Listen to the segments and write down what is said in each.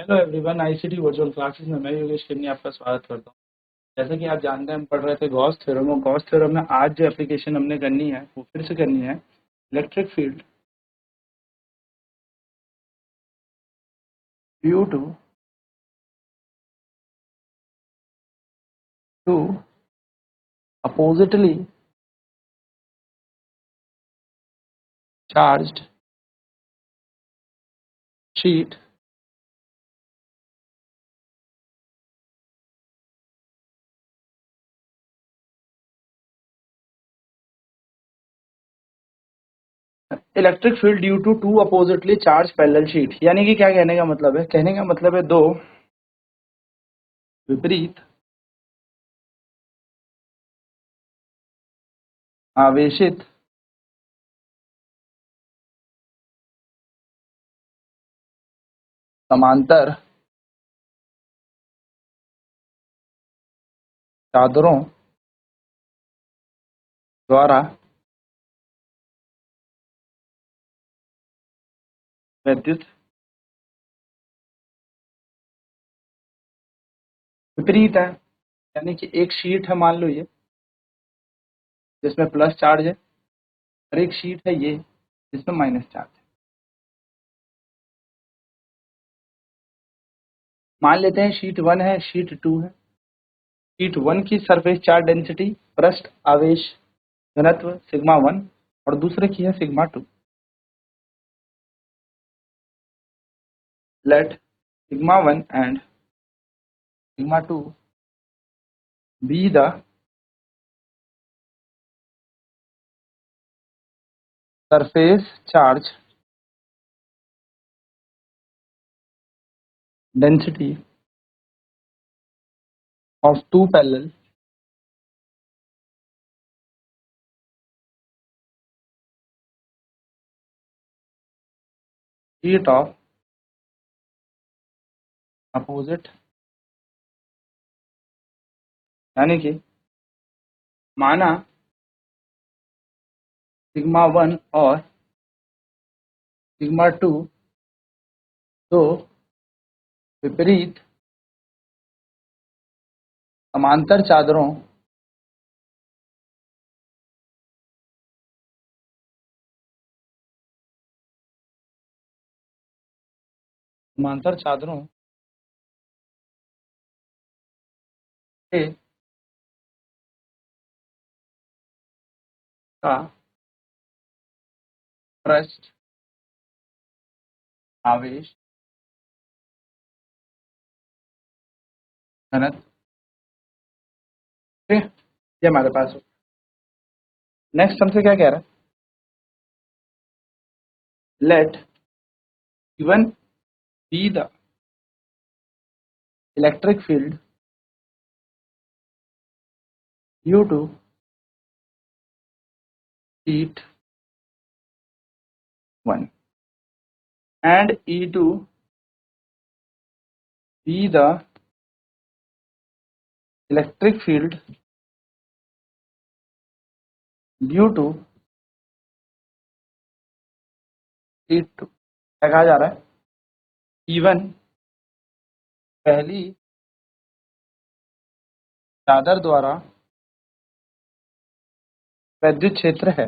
Hello everyone, ICT virtual classes में मैं योगेश किन्नी आपका स्वागत करता हूँ। जैसा कि आप जानते हैं, हम पढ़ रहे थे गॉस थ्योरम और गॉस थ्योरम में आज जो एप्लीकेशन हमने करनी है वो फिर से करनी है electric field due to oppositely charged sheet electric field due to to oppositely charge parallel sheet. यानी कि क्या कहने का मतलब है? कहने का मतलब है दो विपरीत आवेशित समांतर चादरों द्वारा विद्युत विपरीत है। यानी कि एक शीट है, मान लो ये, जिसमें प्लस चार्ज है, और एक शीट है ये जिसमें माइनस चार्ज है। मान लेते हैं शीट 1 है, शीट 2 है। शीट 1 की सरफेस चार्ज डेंसिटी, पृष्ठ आवेश घनत्व सिग्मा 1 और दूसरे की है sigma 2। Let sigma 1 and sigma 2 be the surface charge density of two parallel sheet of opposite. यानी कि माना सिग्मा 1 और सिग्मा 2 दो विपरीत समांतर चादरों समांतर चादरों के का पृष्ठ आवेश घनत्व। ठीक है, ये हमारे पास। नेक्स्ट हमसे क्या कह रहा है? Let given be the electric field due to sheet 1 and E2 be the electric field due to E2। क्या कहा जा रहा है? E1 पहली चादर द्वारा विद्युत क्षेत्र है,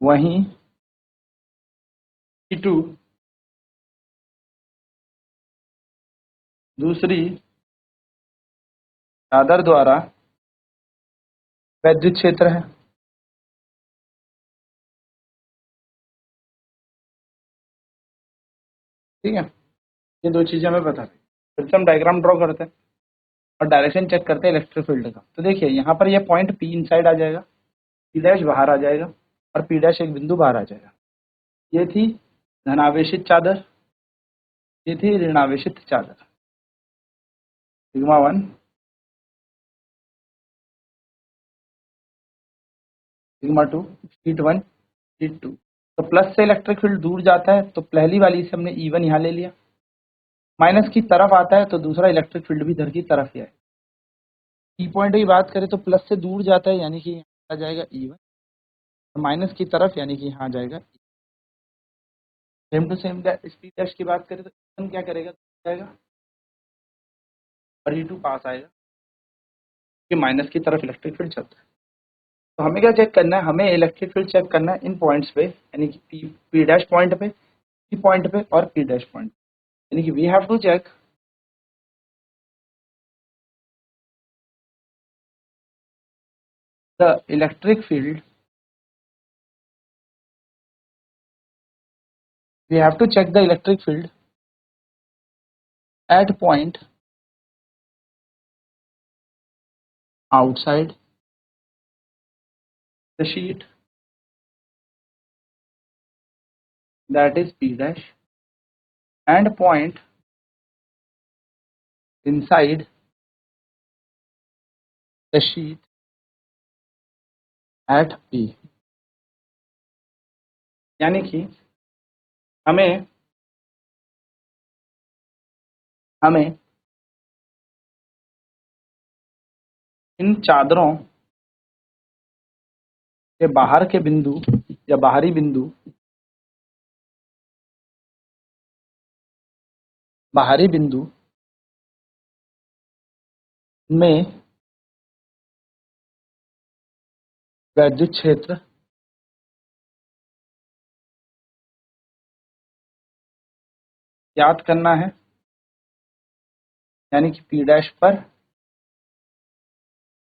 वहीं E2 दूसरी चादर द्वारा विद्युत क्षेत्र है। ठीक है, ये दो चीजें हमें बता दें। फिर से हम डायग्राम ड्रॉ करते हैं और डायरेक्शन चेक करते हैं इलेक्ट्रिक फील्ड का। तो देखिए, यहाँ पर ये पॉइंट P इनसाइड आ जाएगा, P डैश बाहर आ जाएगा और P डैश एक बिंदु बाहर आ जाएगा। ये थी धनावेशित चादर, ये थी ऋणावेशित चादर। Sigma 1 sigma 2 sheet 1 sheet 2। तो प्लस से इलेक्ट्रिक फील्ड दूर जाता है तो पहली वाली से हमने E1 यहाँ ले लिया, माइनस की तरफ आता है तो दूसरा इलेक्ट्रिक फील्ड भी इधर की तरफ ही है। की पॉइंट की बात करें तो प्लस से दूर जाता है, यानी कि आ जाएगा E1, माइनस की तरफ यानी कि यहाँ जाएगा। Same to same speed dash की बात करें तो E1 क्या करेगा, जाएगा और E2 पास आएगा कि माइनस की तरफ इलेक्ट्रिक फील्ड चलता है। तो हमें क्या चेक करना है, हमें इलेक्ट्रिक फील्ड चेक करना है इन पॉइंट्स पे, यानी कि पी डैश पॉइंट पे, पी पॉइंट पे और पी डैश पॉइंट, यानी कि we have to check the electric field, we have to check the electric field at point outside the sheet, that is P dash, and point inside the sheet at P। यानी कि हमें हमें इन चादरों के बाहर के बिंदु या बाहरी बिंदु, बाहरी बिंदु में वैद्युत क्षेत्र ज्ञात करना है, यानी कि P डैश पर,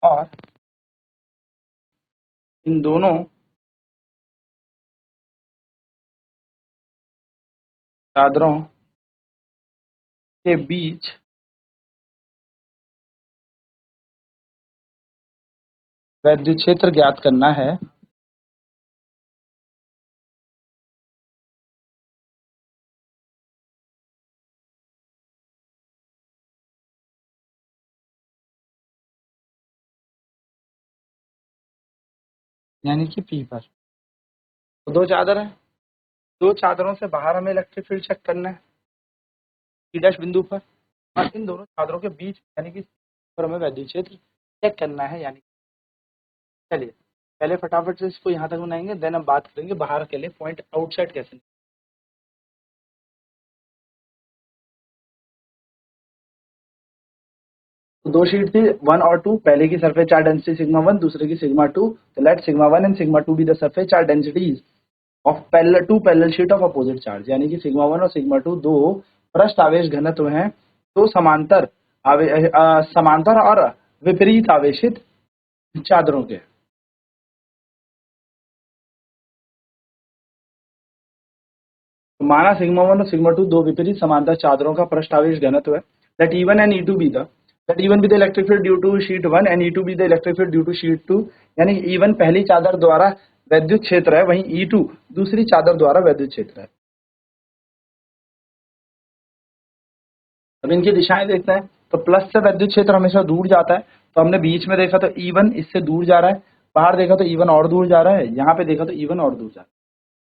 और इन दोनों चादरों के बीच वैद्युत क्षेत्र ज्ञात करना है, यानी कि P पर। तो दो चादर है, दो चादरों से बाहर हमें इलेक्ट्रिक फील्ड चेक करना है P डैश बिंदु पर, और इन दोनों चादरों के बीच यानी कि पर हमें वैद्युत क्षेत्र चेक करना है। यानी चलिए पहले फटाफट से इसको यहाँ तक बनाएंगे, देन हम बात करेंगे बाहर के लिए पॉइंट आउटसाइड कैसे। तो दो शीट थी 1 और 2, पहले की सरफेस चार्ज डेंसिटी सिग्मा 1, दूसरे की सिग्मा 2। तो let sigma 1 and sigma 2 be the surface charge densities of parallel to parallel sheet of opposite charge, यानी कि सिग्मा 1 और सिग्मा 2 दो पृष्ठ आवेश घनत्व हैं, दो समांतर और विपरीत आवेशित चादरों के। तो माना सिग्मा 1 और सिग्मा 2 दो विपरीत समांतर चादरों का पृष्ठ आवेश घनत्व है। Let E1 and E2 be the, let E1 be the electric field due to sheet 1 and E2 be the electric field due to sheet 2, यानी E1 पहली चादर द्वारा वैद्युत क्षेत्र है, वहीं E2 दूसरी चादर द्वारा वैद्युत क्षेत्र है। अब इनकी दिशाएं देखते हैं। तो प्लस से वैद्युत क्षेत्र हमेशा दूर जाता है, तो हमने बीच में देखा तो E1 इससे दूर जा रहा है, बाहर देखा तो E1 और दूर जा रहा है, यहाँ पे देखा तो E1 और दूर जा रहा है।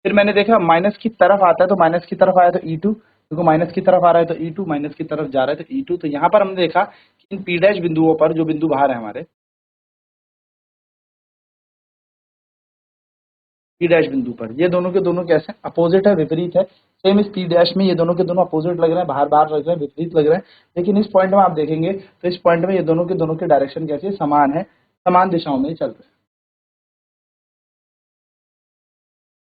फिर मैंने देखा माइनस की तरफ आता है, तो माइनस की तरफ आया तो E2, क्योंकि माइनस की तरफ आ रहा है तो E2, माइनस की तरफ जा रहा है तो E2। तो यहाँ पर हमने देखा कि इन P डैश बिंदुओं पर, जो बिंदु बाहर है हमारे P डैश बिंदु पर, ये दोनों के दोनों कैसे अपोजिट है, विपरीत है। सेम इस P डैश में ये दोनों के दोनों अपोजिट लग रहे हैं, बाहर बाहर लग रहे हैं, विपरीत लग रहे हैं। लेकिन इस पॉइंट में आप देखेंगे तो इस पॉइंट में ये दोनों के दोनों की डायरेक्शन कैसी है, समान है, समान दिशाओं में चल रहे हैं।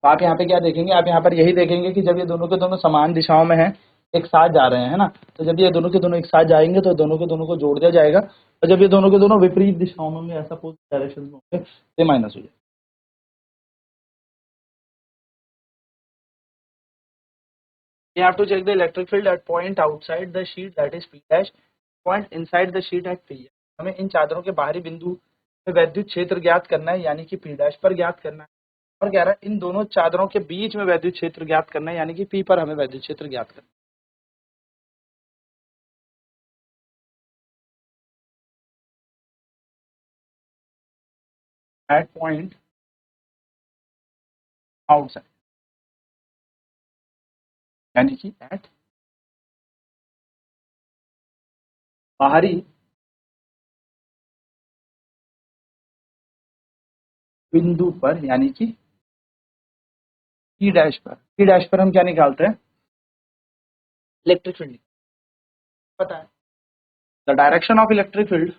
तो आप यहाँ पे क्या देखेंगे, आप यहाँ पर यही देखेंगे कि जब ये दोनों के दोनों समान दिशाओं में हैं, एक साथ जा रहे हैं, है ना, तो जब ये दोनों के दोनों एक साथ जाएंगे तो दोनों के दोनों को जोड़ दिया जाएगा, और जब ये दोनों के दोनों विपरीत दिशाओं में ऐसा अपोजिट डायरेक्शन में होंगे तो माइनस हो जाएगा। You have to check the electric field at point outside the sheet, that is P dash, point inside the sheet at P। हमें इन चादरों के बाहरी बिंदु में वैद्युत क्षेत्र ज्ञात करना है, यानी कि P डैश पर ज्ञात करना है, और कह रहा है इन दोनों चादरों के बीच में वैद्युत क्षेत्र ज्ञात करना है, यानी कि P पर हमें वैद्युत क्षेत्र ज्ञात करना है एट पॉइंट आउटसाइड, यानी कि एट बाहरी बिंदु पर, यानी कि पी डैश पर हम क्या निकालते हैं, इलेक्ट्रिक फील्ड पता है। The direction of electric field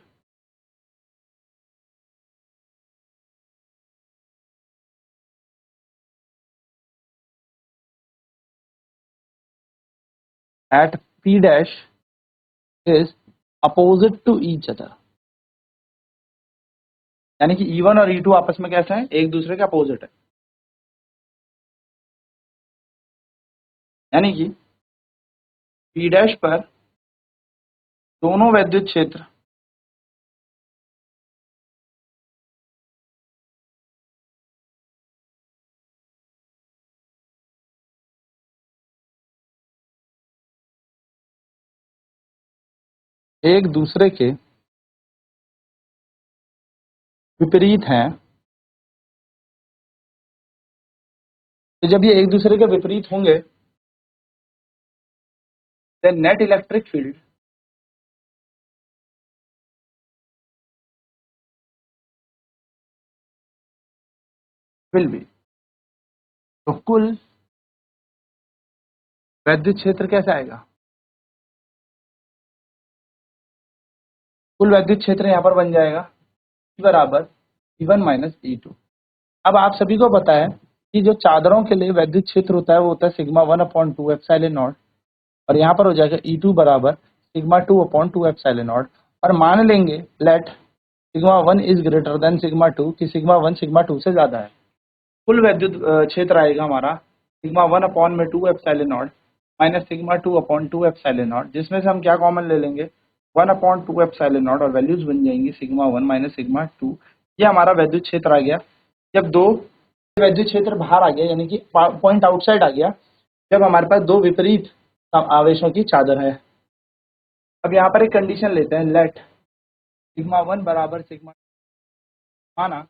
at P dash is opposite to each other, यानी कि E1 और E2 आपस में कैसे हैं, एक दूसरे के अपोजिट है। यानी कि पी डैश पर दोनों वैद्युत क्षेत्र एक दूसरे के विपरीत हैं। तो जब ये एक दूसरे के विपरीत होंगे, then net electric field will be, तो कुल वैद्युत क्षेत्र कैसे आएगा, कुल वैद्युत क्षेत्र यहाँ पर बन जाएगा E बराबर E1 माइनस E2। अब आप सभी को पता है कि जो चादरों के लिए वैद्युत क्षेत्र होता है वो होता है सिग्मा 1/2 एप्सिलॉन नॉट, और यहाँ पर हो जाएगा E2 बराबर सिग्मा 2/2 एप्सिलॉन नॉट। और मान लेंगे let sigma 1 is greater than sigma 2 कि सिग्मा 1 सिग्मा 2 से ज्यादा है। कुल वैद्युत क्षेत्र आएगा हमारा sigma 1/2 epsilon not minus sigma 2/2 epsilon not, जिसमें से हम क्या कॉमन ले लेंगे 1/2 एप्सिलॉन नॉट, और वैल्यूज बन जाएंगी सिग्मा 1 माइनस सिग्मा 2। ये हमारा वैद्युत क्षेत्र आ गया। जब दो वैद्युत क्षेत्र बाहर आ गया, यानी कि पॉइंट आउटसाइड आ गया, जब हमारे पास दो विपरीत आवेशों की चादर है। अब यहाँ पर एक कंडीशन लेते हैं, लेट सिग्मा 1 बराबर सिग्मा, माना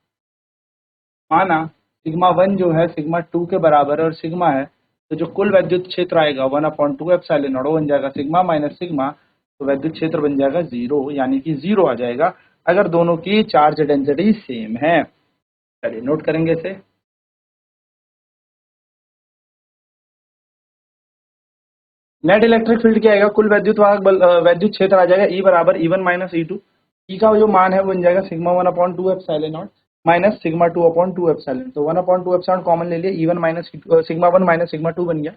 माना सिग्मा 1 जो है सिग्मा 2 के बराबर है और सिग्मा है, तो जो कुल वैद्युत क्षेत्र आएगा 1/2 एप्सिलॉन नॉट बन जाएगा सिग्मा माइनस सिग्मा, तो वैद्युत क्षेत्र बन जाएगा 0, यानी कि 0 आ जाएगा अगर दोनों की चार्ज डेंसिटी सेम है। चलिए नोट करेंगे इसे। नेट इलेक्ट्रिक फील्ड क्या आएगा, कुल वैद्युत वाहक बल वैद्युत क्षेत्र आ जाएगा E बराबर E1 माइनस E2। ई का जो मान है वो बन जाएगा sigma 1/2 epsilon not minus sigma 2/2 epsilon, तो 1/2 एप्सिलॉन कॉमन ले लिया, E1 minus sigma 1 minus sigma 2 बन गया।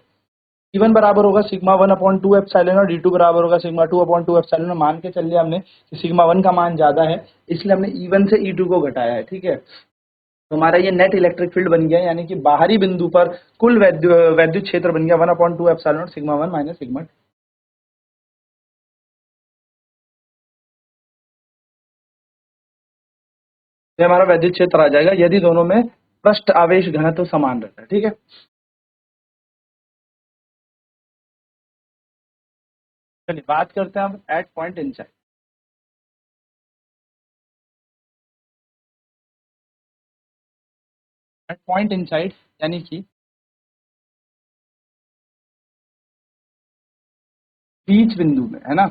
E1 बराबर होगा सिग्मा 1/2 एप्सिलॉन और D2 बराबर होगा सिग्मा 2/2 एप्सिलॉन। मान के चल लिया हमने कि सिग्मा 1 का मान ज्यादा है, इसलिए हमने E1 से E2 को घटाया है, ठीक है। तो हमारा ये नेट इलेक्ट्रिक फील्ड बन गया, यानी कि बाहरी बिंदु पर कुल वैद्युत क्षेत्र बन गया 1/2 एप्सिलॉन सिग्मा 1 माइनस सिग्मा 2। ये हमारा वैद्युत क्षेत्र आ जाएगा यदि दोनों में पृष्ठ आवेश घनत्व समान रहता है, ठीक है। चलिए बात करते हैं अब at point inside. At point inside यानी कि बीच बिंदु में, है ना,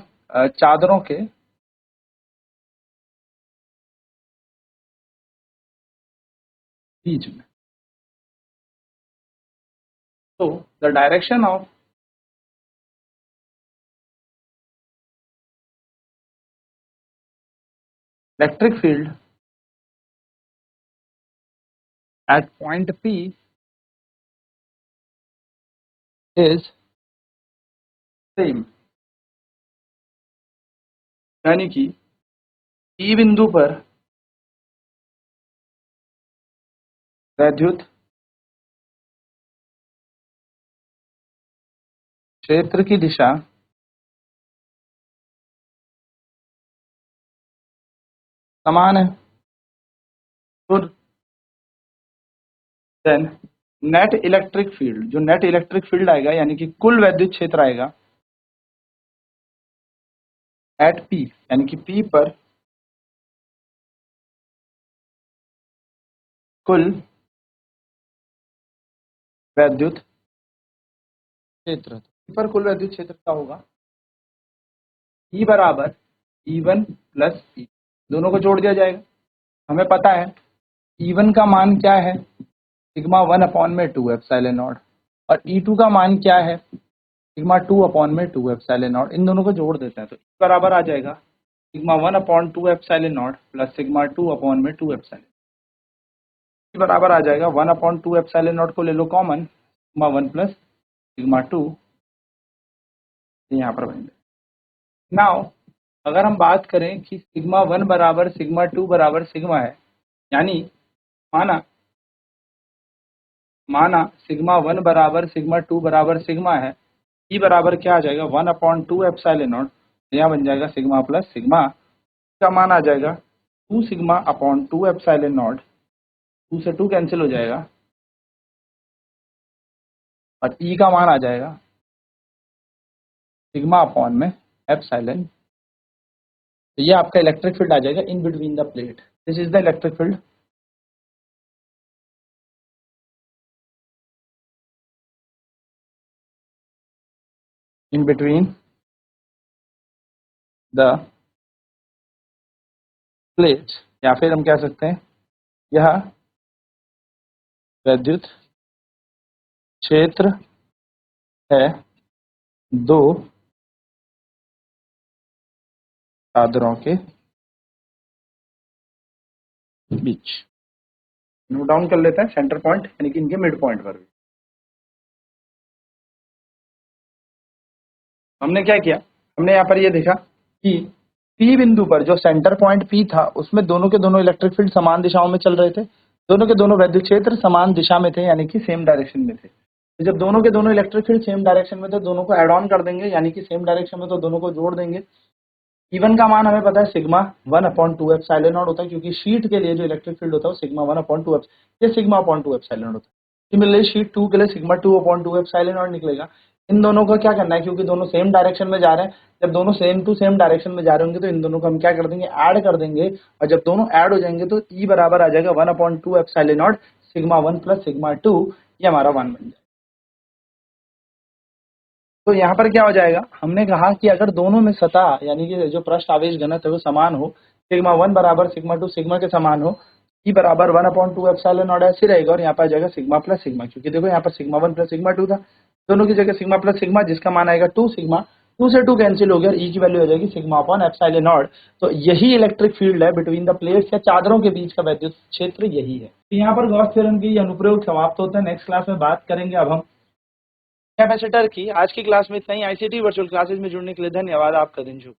चादरों के बीच में। तो the direction of electric field eight point P is same, यानी कि P बिंदु पर वैद्युत क्षेत्र की दिशा समान है। तो देन नेट इलेक्ट्रिक फील्ड, जो नेट इलेक्ट्रिक फील्ड आएगा यानी कि कुल वैद्युत क्षेत्र आएगा एट P, यानी कि P पर कुल वैद्युत क्षेत्र, P पर कुल वैद्युत क्षेत्र क्या होगा, E बराबर E1 प्लस E, दोनों को जोड़ दिया जाएगा। हमें पता है E1 का मान क्या है, सिग्मा 1 अपॉन में 2 एप्सिलॉन नॉट, और E2 का मान क्या है, सिग्मा 2 अपॉन में 2 एप्सिलॉन नॉट। इन दोनों को जोड़ देते हैं तो बराबर आ जाएगा sigma 1 upon 2 epsilon not plus sigma 2 upon में 2 एप्सिलॉन बराबर आ जाएगा 1 अपॉन 2 एप्सिलॉन नॉट को ले लो कॉमन, सिग्मा 1 प्लस सिग्मा 2 यहाँ पर बनेगा। नाउ अगर हम बात करें कि सिग्मा 1 बराबर सिग्मा 2 बराबर सिग्मा है, यानी माना सिग्मा 1 बराबर सिग्मा 2 बराबर सिग्मा है, ई बराबर क्या आ जाएगा 1 अपॉन 2 एप्सिलॉन नॉट, यहाँ बन जाएगा सिग्मा प्लस सिग्मा का मान आ जाएगा 2 सिग्मा अपॉन 2 एप्सिलॉन नॉट, 2 से 2 कैंसिल हो जाएगा और ई का मान आ जाएगा सिग्मा अपॉन में एप्सिलॉन। तो ये आपका इलेक्ट्रिक फील्ड आ जाएगा in between the plate, this is the electric field. In between the plate, या फिर हम कह सकते हैं यह विद्युत क्षेत्र है दो चादरों के बीच। नोट डाउन कर लेते हैं सेंटर पॉइंट यानी कि इनके मिड पॉइंट पर भी। हमने क्या किया, हमने यहाँ पर ये देखा कि P बिंदु पर जो सेंटर पॉइंट P था उसमें दोनों के दोनों इलेक्ट्रिक फील्ड समान दिशाओं में चल रहे थे, दोनों के दोनों विद्युत क्षेत्र समान दिशा में थे यानी कि सेम डायरेक्शन में थे। तो जब दोनों के दोनों इलेक्ट्रिक फील्ड सेम डायरेक्शन में थे, दोनों को एड ऑन कर देंगे यानी कि सेम डायरेक्शन में, तो दोनों को जोड़ देंगे। E1 का मान हमें पता है सिग्मा 1 अपॉन 2 एप्सिलॉन नॉट होता है, क्योंकि शीट के लिए जो इलेक्ट्रिक फील्ड होता है वो सिग्मा 1 अपॉन 2 ये सिग्मा अपॉन 2 एप्सिलॉन नॉट होता है। सिमिलरली शीट 2 के लिए सिग्मा 2 अपॉन 2 एप्सिलॉन नॉट निकलेगा। इन दोनों को क्या करना है, क्योंकि दोनों सेम डायरेक्शन में जा रहे हैं, जब दोनों सेम टू सेम डायरेक्शन में जा रहे होंगे तो इन दोनों को हम क्या कर देंगे, ऐड कर देंगे, और जब दोनों ऐड हो जाएंगे तो E बराबर आ जाएगा 1 upon 2 epsilon not sigma 1 plus sigma 2, ये हमारा 1 बन जाएगा। तो यहाँ पर क्या हो जाएगा, हमने कहा कि अगर दोनों में सतह यानी कि जो पृष्ठ आवेश घनत्व है वो समान हो, सिग्मा 1 बराबर सिग्मा 2 सिग्मा के समान हो, ई बराबर 1 अपॉन 2 एप्सिलॉन नॉट ऐसे रहेगा, और यहाँ पर आ जाएगा सिग्मा प्लस सिग्मा, क्योंकि देखो यहाँ पर सिग्मा 1 प्लस सिग्मा 2 था, दोनों की जगह सिग्मा प्लस सिग्मा जिसका मान आएगा 2 सिग्मा, 2 से 2 कैंसिल हो गया और ई की वैल्यू हो जाएगी सिग्मा अपॉन एप्सिलॉन नॉट। तो यही इलेक्ट्रिक फील्ड है बिटवीन द प्लेट्स या चादरों के बीच का विद्युत क्षेत्र यही है। तो यहाँ पर गॉस थ्योरम की अनुप्रयोग समाप्त होता है। नेक्स्ट क्लास में बात करेंगे अब हम कैपेसिटर की। आज की क्लास में इतना ही। आईसीटी वर्चुअल क्लासेज में जुड़ने के लिए धन्यवाद। आपका दिन शुभ।